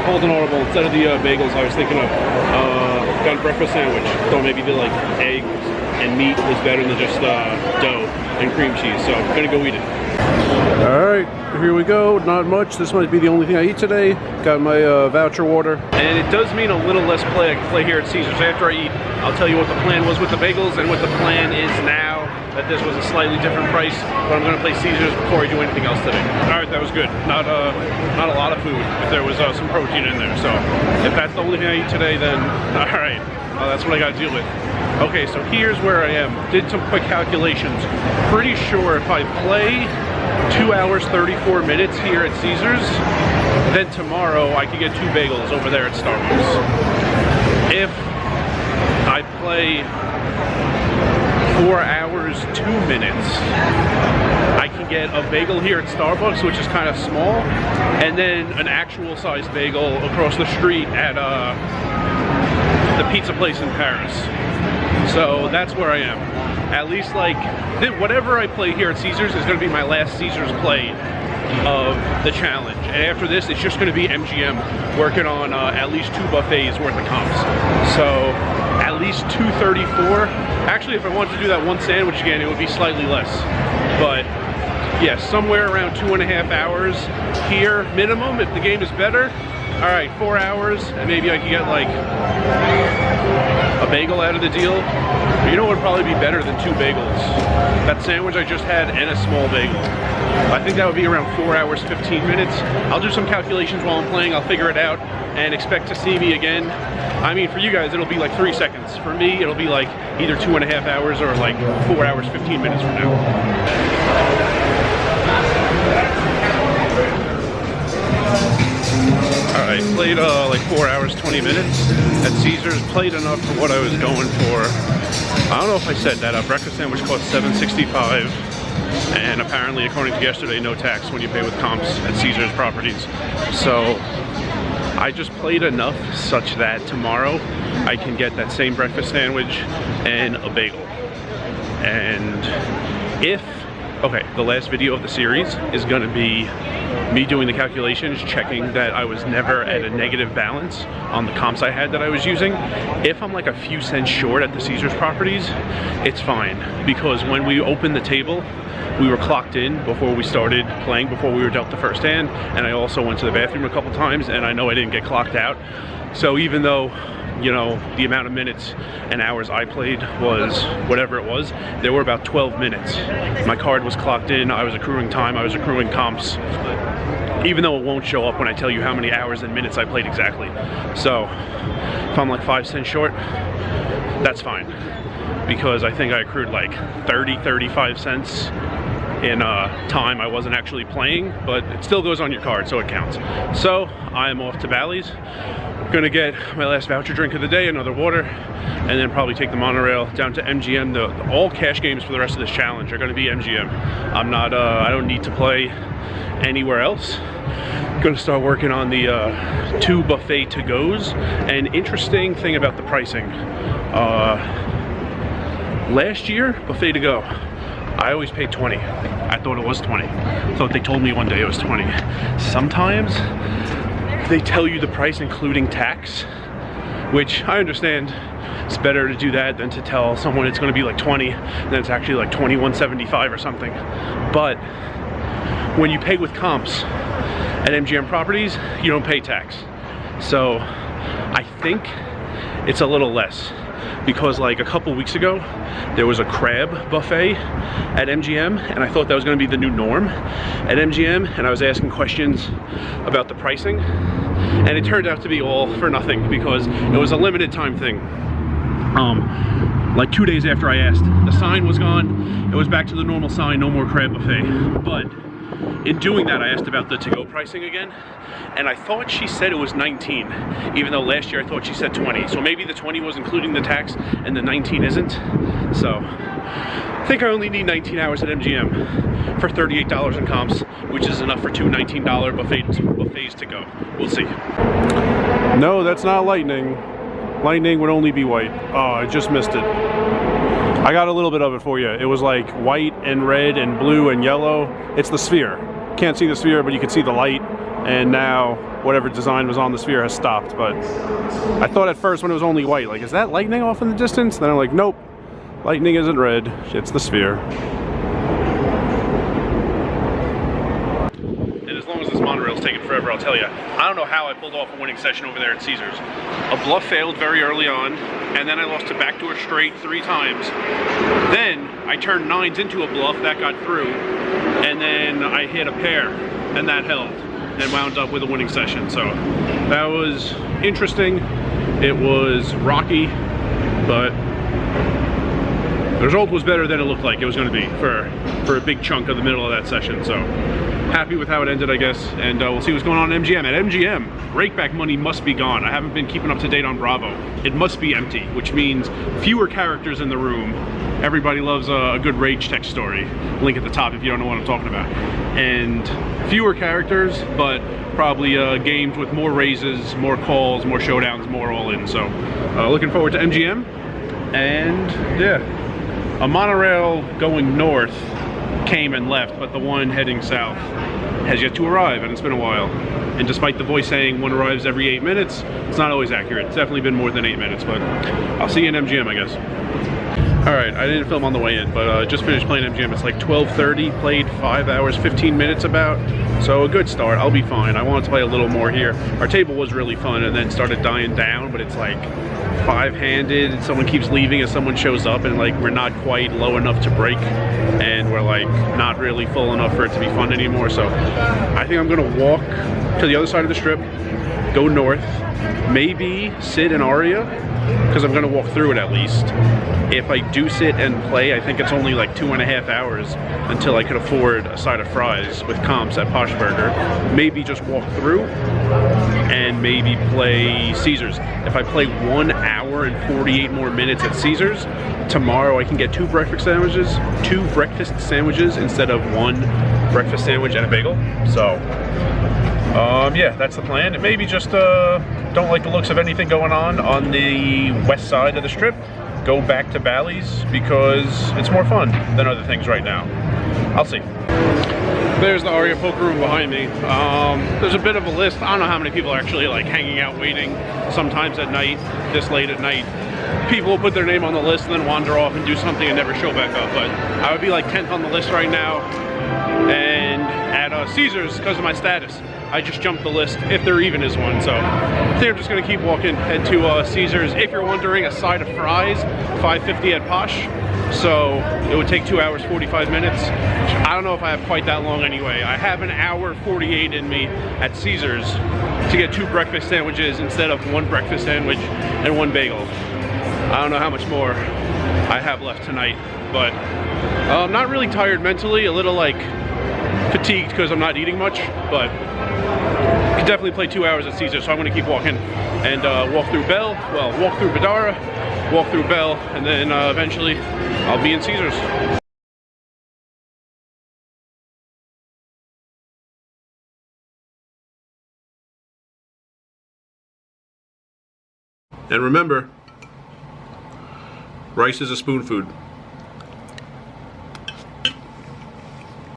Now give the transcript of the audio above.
called an audible. Instead of the bagels, I was thinking of got a breakfast sandwich. Thought maybe the like eggs and meat was better than just dough and cream cheese. So I'm gonna go eat it. All right, here we go. Not much. This might be the only thing I eat today. Got my voucher water. And it does mean a little less play I can play here at Caesars. After I eat, I'll tell you what the plan was with the bagels and what the plan is now that this was a slightly different price. But I'm going to play Caesars before I do anything else today. All right, that was good. Not a lot of food, but there was some protein in there. So if that's the only thing I eat today, then all right. That's what I got to deal with. Okay, so here's where I am. Did some quick calculations. Pretty sure if I play 2 hours 34 minutes here at Caesars, then tomorrow I could get 2 bagels over there at Starbucks. If I play 4 hours 2 minutes, I can get a bagel here at Starbucks, which is kind of small, and then an actual size bagel across the street at the pizza place in Paris. So that's where I am. At least like whatever I play here at Caesars is going to be my last Caesars play of the challenge. And after this, it's just going to be MGM working on at least 2 buffets worth of comps. So at least 234. Actually, if I wanted to do that 1 sandwich again, it would be slightly less. But yeah, somewhere around 2.5 hours here minimum. If the game is better, all right, 4 hours, and maybe I could get like a bagel out of the deal. But you know what would probably be better than 2 bagels? That sandwich I just had and a small bagel. I think that would be around 4 hours, 15 minutes. I'll do some calculations while I'm playing. I'll figure it out and expect to see me again. I mean, for you guys, it'll be like 3 seconds. For me, it'll be like either 2.5 hours or like 4 hours, 15 minutes from now. Alright, played like 4 hours, 20 minutes at Caesars. Played enough for what I was going for. I don't know if I said that. A breakfast sandwich cost $7.65. And apparently, according to yesterday, no tax when you pay with comps at Caesars properties. So I just played enough such that tomorrow I can get that same breakfast sandwich and a bagel. And if, okay, the last video of the series is going to be me doing the calculations, checking that I was never at a negative balance on the comps I had that I was using. If I'm like a few cents short at the Caesars properties, it's fine, because when we opened the table, we were clocked in before we started playing, before we were dealt the first hand, and I also went to the bathroom a couple times, and I know I didn't get clocked out. So even though, you know, the amount of minutes and hours I played was whatever it was, there were about 12 minutes. My card was clocked in, I was accruing time, I was accruing comps, even though it won't show up when I tell you how many hours and minutes I played exactly. So if I'm like 5 cents short, that's fine, because I think I accrued like 35 cents in time I wasn't actually playing, but it still goes on your card, so it counts. So I'm off to Bally's. Gonna get my last voucher drink of the day, another water, and then probably take the monorail down to MGM. All cash games for the rest of this challenge are gonna be MGM. I'm not, I don't need to play anywhere else. Gonna start working on the 2 buffet to-goes. An interesting thing about the pricing. Last year, buffet to go, I always paid 20. I thought it was 20. Thought they told me one day it was 20. Sometimes they tell you the price including tax, which I understand. It's better to do that than to tell someone it's going to be like 20 and then it's actually like 21.75 or something. But when you pay with comps at MGM properties, you don't pay tax. So I think it's a little less, because like a couple weeks ago there was a crab buffet at MGM, and I thought that was going to be the new norm at MGM, and I was asking questions about the pricing, and it turned out to be all for nothing, because it was a limited time thing. Like 2 days after I asked, the sign was gone. It was back to the normal sign, no more crab buffet. But in doing that, I asked about the to-go pricing again, and I thought she said it was 19, even though last year I thought she said 20. So maybe the 20 was including the tax and the 19 isn't. So I think I only need 19 hours at MGM for $38 in comps, which is enough for 2 $19 buffets to go. We'll see. No, that's not lightning. Lightning would only be white. Oh, I just missed it. I got a little bit of it for you. It was like white and red and blue and yellow. It's the sphere. Can't see the sphere, but you can see the light and now whatever design was on the sphere has stopped. But I thought at first when it was only white, like, is that lightning off in the distance? Then I'm like, nope, lightning isn't red, it's the sphere. And as long as this monorail's taking forever, I'll tell you, I don't know how I pulled off a winning session over there at Caesars. A bluff failed very early on, and then I lost a backdoor straight 3 times. Then I turned 9s into a bluff, that got through, and then I hit a pair, and that held, and wound up with a winning session. So that was interesting. It was rocky, but the result was better than it looked like it was going to be for a big chunk of the middle of that session. So happy with how it ended, I guess, and we'll see what's going on at MGM. At MGM, rakeback money must be gone. I haven't been keeping up to date on Bravo. It must be empty, which means fewer characters in the room. Everybody loves a good rage text story. Link at the top if you don't know what I'm talking about. And fewer characters, but probably games with more raises, more calls, more showdowns, more all-in. So looking forward to MGM. And yeah, a monorail going north came and left, but the one heading south has yet to arrive, and it's been a while. And despite the voice saying one arrives every 8 minutes, it's not always accurate. It's definitely been more than 8 minutes, but I'll see you in MGM, I guess. Alright, I didn't film on the way in, but just finished playing MGM. It's like 12:30, played 5 hours, 15 minutes about. So a good start, I'll be fine. I wanted to play a little more here. Our table was really fun and then started dying down, but it's like 5-handed. Someone keeps leaving as someone shows up, and like we're not quite low enough to break, and we're like not really full enough for it to be fun anymore. So I think I'm gonna walk to the other side of the strip, go north, maybe sit in Aria, because I'm gonna walk through it at least. If I do sit and play, I think it's only like 2.5 hours until I could afford a side of fries with comps at Posh Burger. Maybe just walk through and maybe play Caesars. If I play 1 hour and 48 more minutes at Caesars, tomorrow I can get 2 breakfast sandwiches instead of 1 breakfast sandwich and a bagel. So yeah, that's the plan. And maybe just don't like the looks of anything going on the west side of the strip. Go back to Bally's because it's more fun than other things right now. I'll see. There's the Aria poker room behind me. There's a bit of a list. I don't know how many people are actually like hanging out waiting. Sometimes at night, this late at night, people will put their name on the list and then wander off and do something and never show back up. But I would be like 10th on the list right now. And at Caesars, because of my status, I just jumped the list if there even is one. So I think I'm just gonna keep walking, head to Caesars. If you're wondering, a side of fries, $5.50 at Posh. So it would take 2 hours, 45 minutes. I don't know if I have quite that long anyway. I have 1 hour 48 in me at Caesars to get 2 breakfast sandwiches instead of 1 breakfast sandwich and 1 bagel. I don't know how much more I have left tonight, but I'm not really tired mentally, a little like fatigued because I'm not eating much, but I could definitely play 2 hours at Caesars, so I'm gonna keep walking and walk through Badara, walk through Bell, and then eventually I'll be in Caesars. And remember, rice is a spoon food.